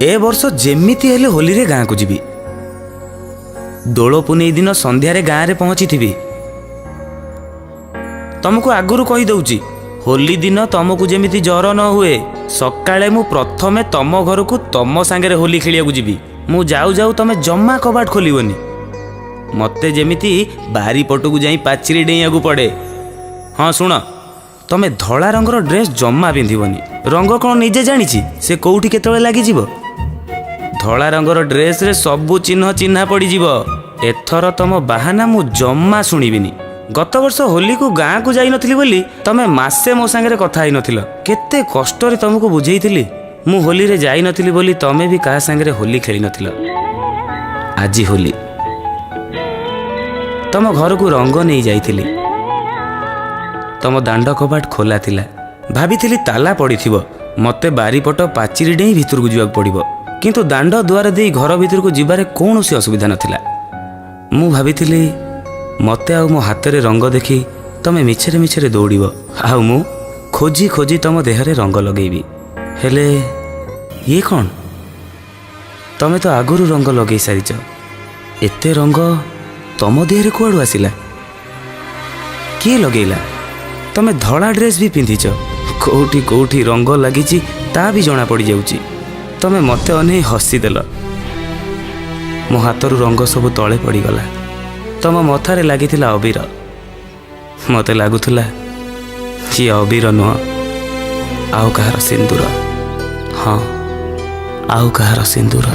ए वर्ष जेमिति हेले होली रे गाँ को जीवी। दोल पुनेई दिन संध्यारे गाँव में पहुँची थी। तुमको आगुरी कहीदे होली दिन तुमको जेमिति जर न हुए सकाळे मु प्रथमे तम घर को तम सांगे होली खेलिया जीवी। मु जाऊ जाऊ तमे जम्मा कबाट खोलबनी। मते जेमिति बारी पटू जाई पाचिरी डेइया को पड़े। हाँ शुण, तमे धला रंगर ड्रेस जम्मा पिंधिबनी। रंग कौन निजे जानी से कौटी केतळे लागि जीवो। धला रंगर ड्रेस रे सबु चिन्ह चिन्हा पड़ी जीवो। एथर तम बाहाना मु जम्मा शुणिबिनी। गत वर्ष होली को गाँ को जाई नथिली बोली तमे मासे मो सांगे कथा ही नथिल। केते कष्ट रे तुमको बुझेइथिली। मु होली रे जाई नथिली बोली तमे भी का सांगे होली खेली नथिल। आजी होली तम घर को रंग नहीं जाइथिली। तम दांड कबाट खोला थिला। भाभी ताला पड़ी थिबो। मते बारीपट पाचिरी डेई भितर को जीवा पड़िबो। किंतु दांड द्वार दे घर भितर को जीवारे कौनसी असुविधा नथिला। मु भाभी मते आउ मो हाथ रे रंग देखी तमे मिछरे मिछरे दौड़िबो। आउ मु खोजी खोजी तम देहरे रंग लगेबी। हेले ये कौन? तमे तो आगुरु रंग लगे सारिच। एते रंग तम देहरे कुआडू आसिला? किए लगेला? तमे धड़ा ड्रेस भी पिंधिच। कोठी कोठी रंग लगी ता भी जना पड़ जाउची। तमे मते अने हसीदेल। मो हाथरू रंग सब तले पड़गला। तम मथारे लगी अबीर। मते लगुला ये अबीर नुह आउ कहार सिंदूर। हाँ आउ कहार सिंदूर।